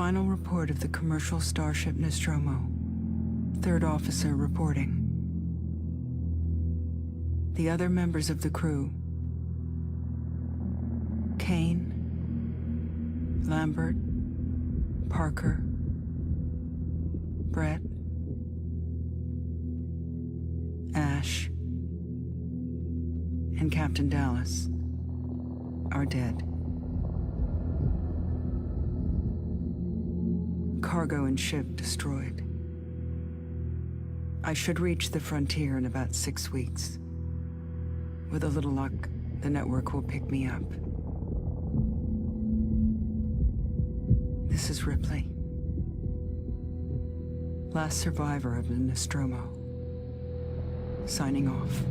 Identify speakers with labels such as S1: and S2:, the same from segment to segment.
S1: Final report of the commercial starship Nostromo. Third officer reporting. The other members of the crew: Kane, Lambert, Parker, Brett, Ash, and Captain Dallas are dead. Cargo and ship destroyed. I should reach the frontier in about 6 weeks. With a little luck, the network will pick me up. This is Ripley, last survivor of the Nostromo, signing off.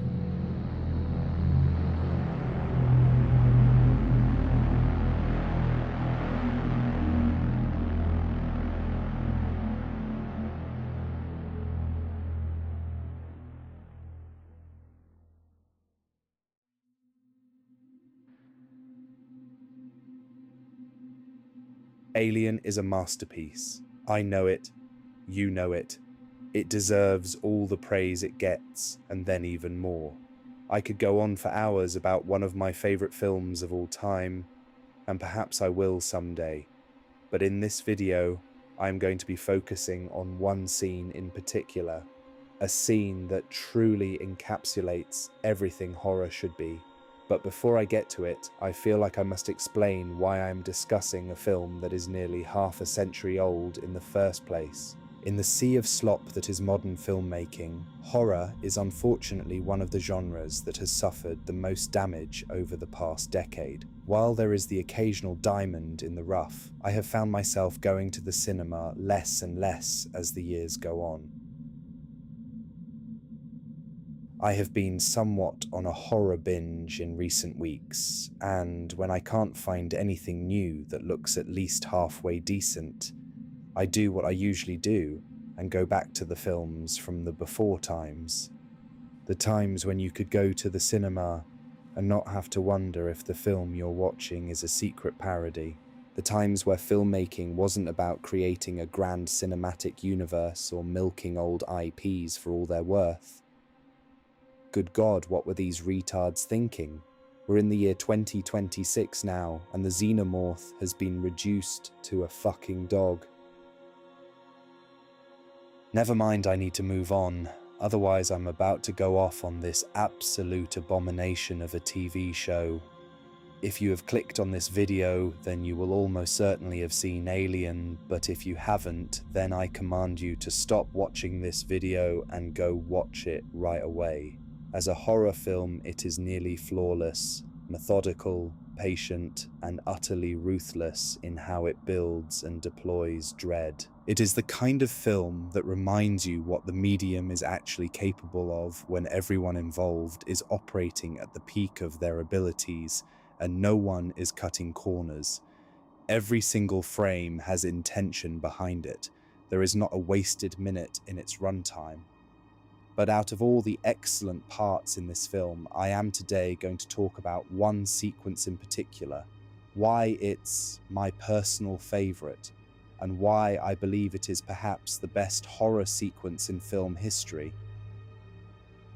S2: Alien is a masterpiece. I know it. You know it. It deserves all the praise it gets, and then even more. I could go on for hours about one of my favorite films of all time, and perhaps I will someday. But in this video, I'm going to be focusing on one scene in particular, a scene that truly encapsulates everything horror should be. But before I get to it, I feel like I must explain why I'm discussing a film that is nearly half a century old in the first place. In the sea of slop that is modern filmmaking, horror is unfortunately one of the genres that has suffered the most damage over the past decade. While there is the occasional diamond in the rough, I have found myself going to the cinema less and less as the years go on. I have been somewhat on a horror binge in recent weeks, and when I can't find anything new that looks at least halfway decent, I do what I usually do and go back to the films from the before times. The times when you could go to the cinema and not have to wonder if the film you're watching is a secret parody. The times where filmmaking wasn't about creating a grand cinematic universe or milking old IPs for all they're worth. Good God, what were these retards thinking? We're in the year 2026 now, and the xenomorph has been reduced to a fucking dog. Never mind, I need to move on, otherwise I'm about to go off on this absolute abomination of a TV show. If you have clicked on this video, then you will almost certainly have seen Alien, but if you haven't, then I command you to stop watching this video and go watch it right away. As a horror film, it is nearly flawless, methodical, patient, and utterly ruthless in how it builds and deploys dread. It is the kind of film that reminds you what the medium is actually capable of when everyone involved is operating at the peak of their abilities and no one is cutting corners. Every single frame has intention behind it. There is not a wasted minute in its runtime. But out of all the excellent parts in this film, I am today going to talk about one sequence in particular, why it's my personal favourite, and why I believe it is perhaps the best horror sequence in film history: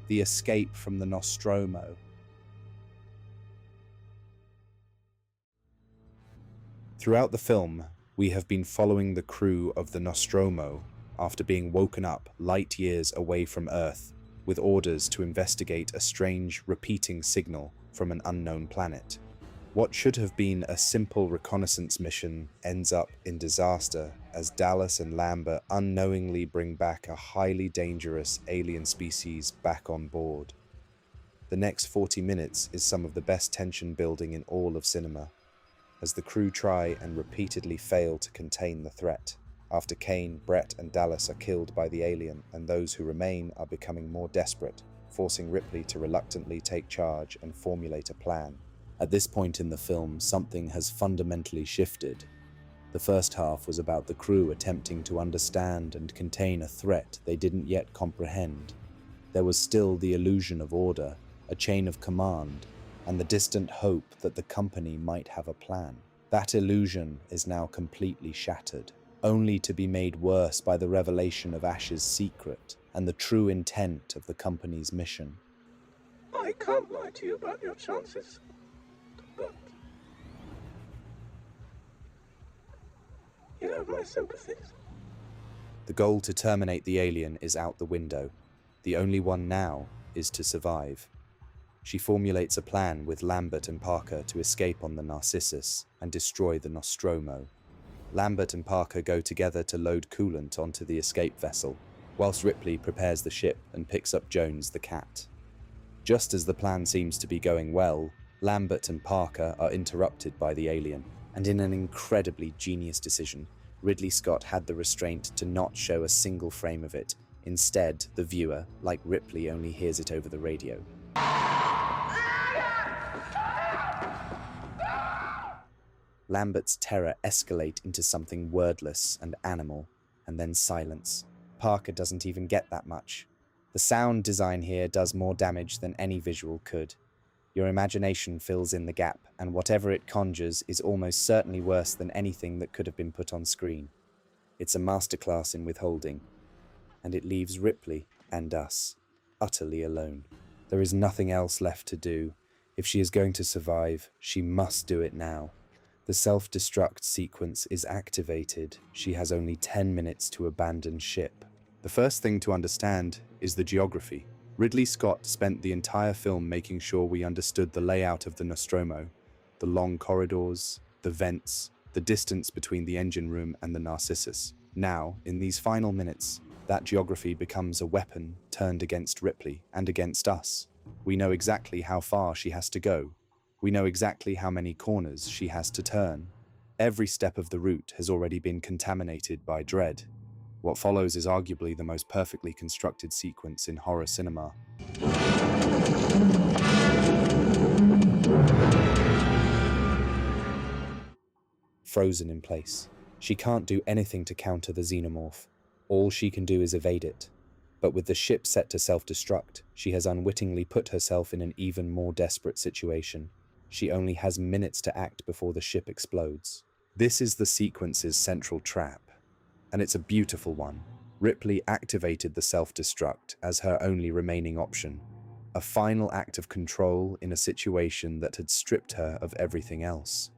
S2: the escape from the Nostromo. Throughout the film, we have been following the crew of the Nostromo after being woken up light years away from Earth with orders to investigate a strange repeating signal from an unknown planet. What should have been a simple reconnaissance mission ends up in disaster as Dallas and Lambert unknowingly bring back a highly dangerous alien species back on board. The next 40 minutes is some of the best tension building in all of cinema, as the crew try and repeatedly fail to contain the threat. After Kane, Brett, and Dallas are killed by the alien, and those who remain are becoming more desperate, forcing Ripley to reluctantly take charge and formulate a plan. At this point in the film, something has fundamentally shifted. The first half was about the crew attempting to understand and contain a threat they didn't yet comprehend. There was still the illusion of order, a chain of command, and the distant hope that the company might have a plan. That illusion is now completely shattered. only to be made worse by the revelation of Ash's secret and the true intent of the company's mission.
S3: I can't lie to you about your chances, but you have my sympathies.
S2: The goal to terminate the alien is out the window. The only one now is to survive. She formulates a plan with Lambert and Parker to escape on the Narcissus and destroy the Nostromo. Lambert and Parker go together to load coolant onto the escape vessel, whilst Ripley prepares the ship and picks up Jones the cat. Just as the plan seems to be going well, Lambert and Parker are interrupted by the alien, and in an incredibly genius decision, Ridley Scott had the restraint to not show a single frame of it. Instead, the viewer, like Ripley, only hears it over the radio. Lambert's terror escalates into something wordless and animal, and then silence. Parker doesn't even get that much. The sound design here does more damage than any visual could. Your imagination fills in the gap, and whatever it conjures is almost certainly worse than anything that could have been put on screen. It's a masterclass in withholding, and it leaves Ripley and us utterly alone. There is nothing else left to do. If she is going to survive, she must do it now. The self-destruct sequence is activated. She has only 10 minutes to abandon ship. The first thing to understand is the geography. Ridley Scott spent the entire film making sure we understood the layout of the Nostromo, the long corridors, the vents, the distance between the engine room and the Narcissus. Now, in these final minutes, that geography becomes a weapon turned against Ripley and against us. We know exactly how far she has to go. We know exactly how many corners she has to turn. Every step of the route has already been contaminated by dread. What follows is arguably the most perfectly constructed sequence in horror cinema. Frozen in place. She can't do anything to counter the xenomorph. All she can do is evade it. But with the ship set to self-destruct, she has unwittingly put herself in an even more desperate situation. She only has minutes to act before the ship explodes. This is the sequence's central trap, and it's a beautiful one. Ripley activated the self-destruct as her only remaining option, a final act of control in a situation that had stripped her of everything else.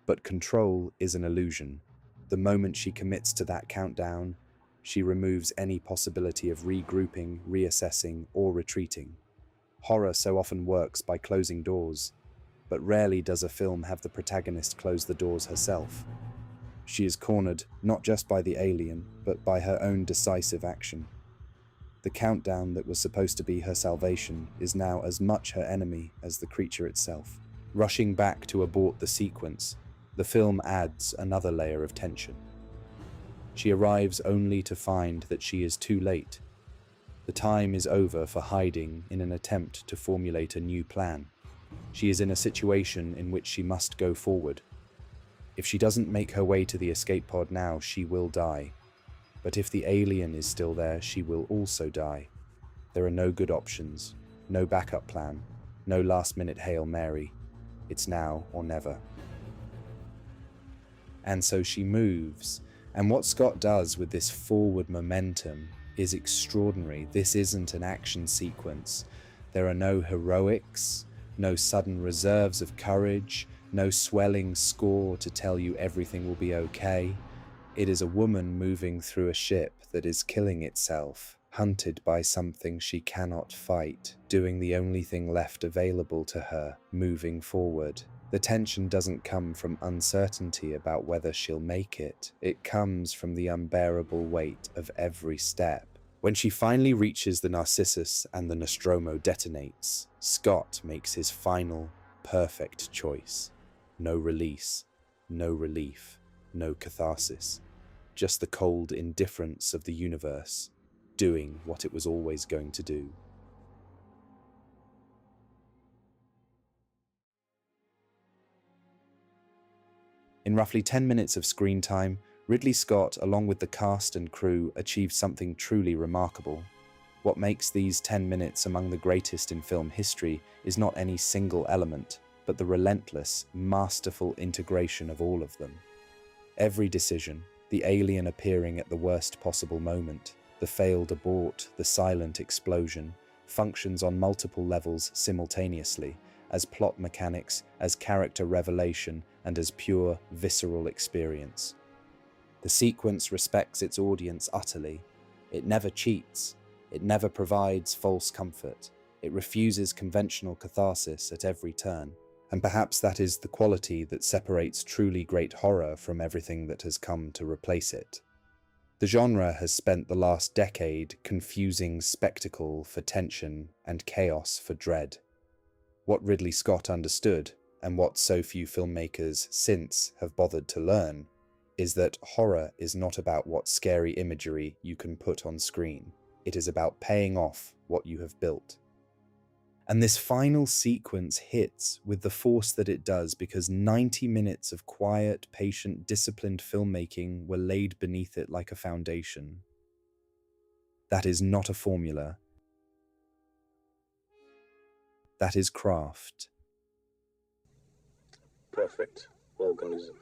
S2: But control is an illusion. The moment she commits to that countdown, she removes any possibility of regrouping, reassessing, or retreating. Horror so often works by closing doors, but rarely does a film have the protagonist close the doors herself. She is cornered not just by the alien, but by her own decisive action. The countdown that was supposed to be her salvation is now as much her enemy as the creature itself. Rushing back to abort the sequence, the film adds another layer of tension. She arrives only to find that she is too late. The time is over for hiding in an attempt to formulate a new plan. She is in a situation in which she must go forward. If she doesn't make her way to the escape pod now, she will die. But if the alien is still there, she will also die. There are no good options, no backup plan, no last-minute Hail Mary. It's now or never. And so she moves, and what Scott does with this forward momentum is extraordinary. This isn't an action sequence. There are no heroics, no sudden reserves of courage, no swelling score to tell you everything will be okay. It is a woman moving through a ship that is killing itself, hunted by something she cannot fight, doing the only thing left available to her, moving forward. The tension doesn't come from uncertainty about whether she'll make it. It comes from the unbearable weight of every step. When she finally reaches the Narcissus and the Nostromo detonates, Scott makes his final, perfect choice. No release, no relief, no catharsis. Just the cold indifference of the universe, doing what it was always going to do. In roughly 10 minutes of screen time, Ridley Scott, along with the cast and crew, achieved something truly remarkable. What makes these 10 minutes among the greatest in film history is not any single element, but the relentless, masterful integration of all of them. Every decision, The alien appearing at the worst possible moment, the failed abort, the silent explosion, functions on multiple levels simultaneously, as plot mechanics, as character revelation, and as pure, visceral experience. The sequence respects its audience utterly. It never cheats. It never provides false comfort. It refuses conventional catharsis at every turn. And perhaps that is the quality that separates truly great horror from everything that has come to replace it. The genre has spent the last decade confusing spectacle for tension and chaos for dread. What Ridley Scott understood, and what so few filmmakers since have bothered to learn, is that horror is not about what scary imagery you can put on screen. It is about paying off what you have built. And this final sequence hits with the force that it does because 90 minutes of quiet, patient, disciplined filmmaking were laid beneath it like a foundation. That is not a formula. That is craft.
S3: Perfect organism.